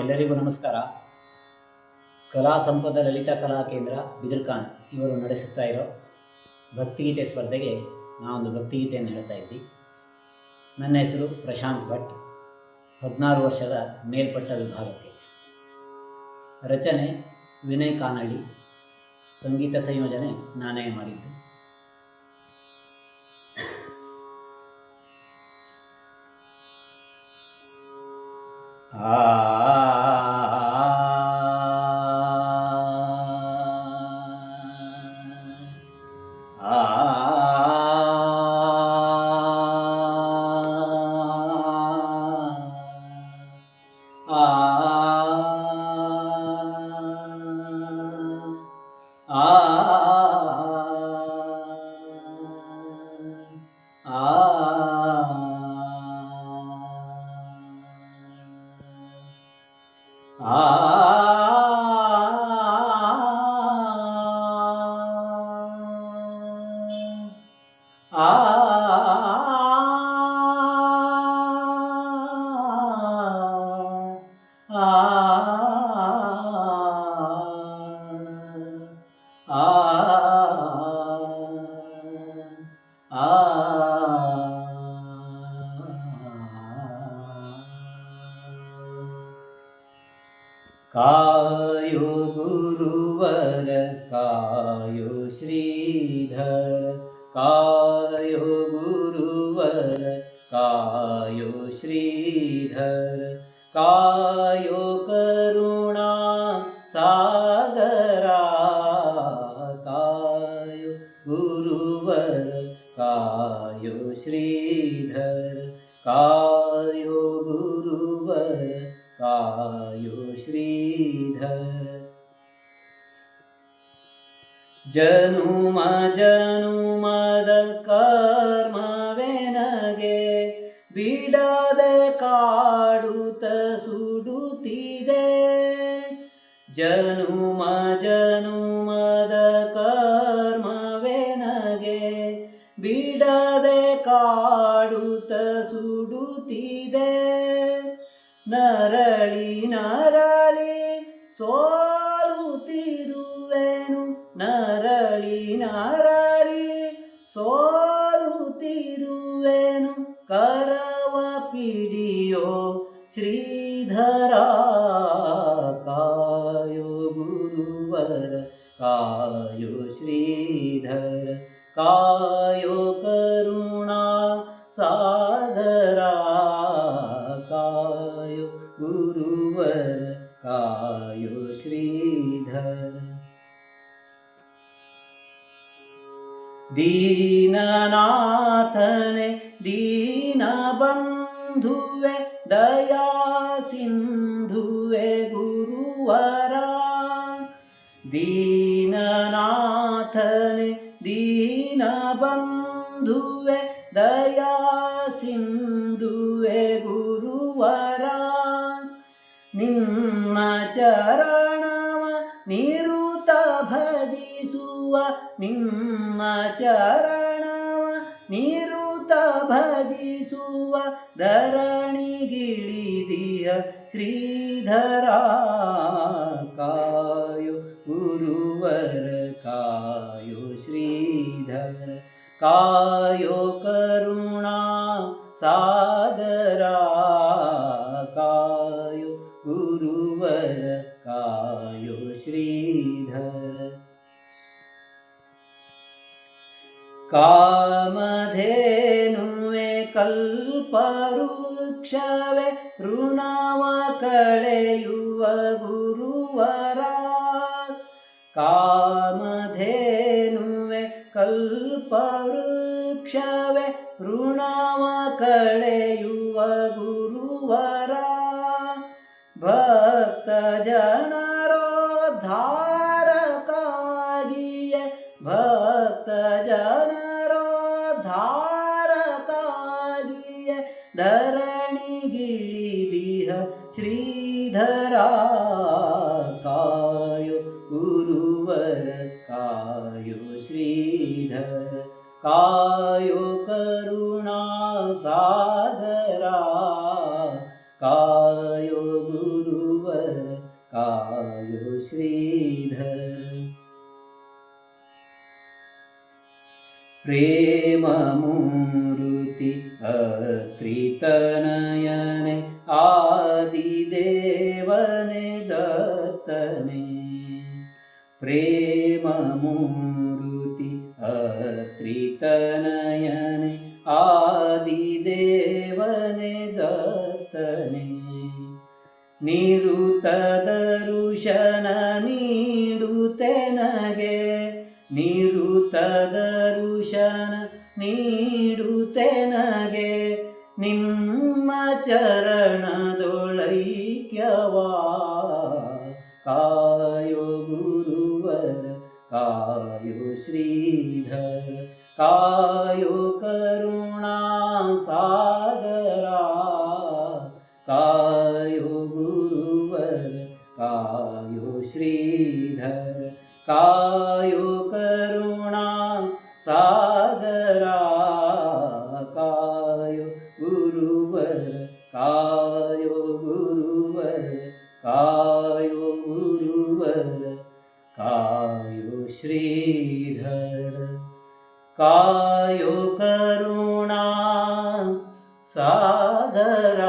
ಎಲ್ಲರಿಗೂ ನಮಸ್ಕಾರ. ಕಲಾ ಸಂಪದ ಲಲಿತಾ ಕಲಾ ಕೇಂದ್ರ ಬಿದರ್ಖಾನ್ ಇವರು ನಡೆಸುತ್ತಾ ಇರೋ ಭಕ್ತಿಗೀತೆ ಸ್ಪರ್ಧೆಗೆ ನಾವೊಂದು ಭಕ್ತಿಗೀತೆಯನ್ನು ಹೇಳ್ತಾ ಇದ್ವಿ. ನನ್ನ ಹೆಸರು ಪ್ರಶಾಂತ್ ಭಟ್, 16 ವರ್ಷದ ಮೇಲ್ಪಟ್ಟ ವಿಭಾಗಕ್ಕೆ. ರಚನೆ ವಿನಯ್ ಕಾನಳ್ಳಿ, ಸಂಗೀತ ಸಂಯೋಜನೆ ನಾನೇ ಮಾಡಿದ್ದು. कायो गुरुवर कायो श्रीधर, कायो गुरुवर कायो श्रीधर, कायो करुणा सागरा, कायो गुरुवर कायो श्रीधर, कायो गुरुवर कायो श्रीधर. जनुम जनुमद कर्मवेनगे बिडದೆ ಕಾಡುತ್ತ ಸುಡುತ್ತಿದೆ. ಜನುಮ ಜನುಮದ ಕರ್ಮವೆನಗೆ ಬಿಡದೆ ಕಾಡುತ್ತ ಸುಡುತ್ತಿದೆ. ನರಳಿ ನರಳಿ ಸೋಲುತ್ತಿರುವೆನು, ನರಳಿ ನರಳಿ ಸೋಲುತ್ತಿರುವೆನು. ಕರವ ಪಿಡಿಯೋ ಶ್ರೀಧರ, ಕಾಯೋ ಗುರುವರ ಕಾಯೋ ಶ್ರೀಧರ, ಕಾಯೋ ಕರುಣಾ ಸಾಗರ, ಕಾಯೋ ಗುರುವರ ಕಾಯೋ ಶ್ರೀಧರ. ದೀನನಾಥನೆ ದೀನ ಬಂಧುವೆ ದಯಾ ಸಿಂಧುವೆ ಗುರುವರ, ದೀನನಾಥನೆ ದೀನ ಬಂಧುವೆ ದಯಾ ಸಿಂಧುವೆ ಗುರುವರ. ನಿನ್ನ ಚರಣವ ನಿರುತ ಭಜಿಸುವ, ನಿನ್ನ ಚರಣವ ನಿರುತ ಭಜಿಸುವ ಧರಣಿಗಿಳಿದಿಯ ಶ್ರೀಧರ, ಕಾಯೋ ಗುರುವರ ಕಾಯೋ ಶ್ರೀಧರ, ಕಾಯೋ ಕರುಣಾ ಸಾಗರ, ಕಾಯೋ ಗುರುವರ ಕಾಯೋ ಶ್ರೀಧರ. ಕಾಮಧೇನುವೆ ಕಲ್ಪವೃಕ್ಷವೇ ಋಣವ ಕಳೆಯುವ ಗುರುವರ, ಕಾಮಧೇನುವೆ ಕಲ್ಪವೃಕ್ಷವೇ ಋಣವ ಕಳೆಯುವ ಗುರುವರ. ಭಕ್ತ ಜನರೋದ್ಧಾರಕ್ಕಾಗಿಯೇ, ಭಕ್ತ ಜನರೋದ್ಧಾರಕ್ಕಾಗಿಯೇ ಧರಣಿಗಿಳಿದಿಹ ಶ್ರೀಧರ, ಕಾಯೋ ಗುರುವರ ಕಾಯೋ ಶ್ರೀಧರ, ಕಾಯೋ ಕರುಣಾ ಸಾಗರ, ಕಾಯೋ ಗುರುವರ कायो श्रीधर प्रेममूर्ति अत्रितनयने आदिदेवने दत्तने प्रेममूर्ति अत्रितनयने आदिदेवने दत्तने निरुतदरुशन ನೀಡುತ್ತೆನಗೆ ನಿರುತದರುಶನ ನೀಡುತ್ತೆನಗೆ ನಿಮ್ಮ ಚರಣದೊಳೈಕ್ಯವಾ ಕಾಯೋ ಗುರುವರ ಕಾಯೋ ಶ್ರೀಧರ ಕಾಯೋ ಕರುಣಾ ಸಾಗರ ಕಾಯೋ ಗುರುವರ ಕಾಯೋ ಶ್ರೀಧರ ಕಾಯೋ ಕರುಣಾ ಸಾಗರ ಕಾಯೋ ಗುರುವರ ಕಾಯೋ ಗುರುವರ ಕಾಯೋ ಗುರುವರ ಕಾಯೋ ಶ್ರೀಧರ ಕಾಯೋ ಕರುಣಾ ಸಾಗರ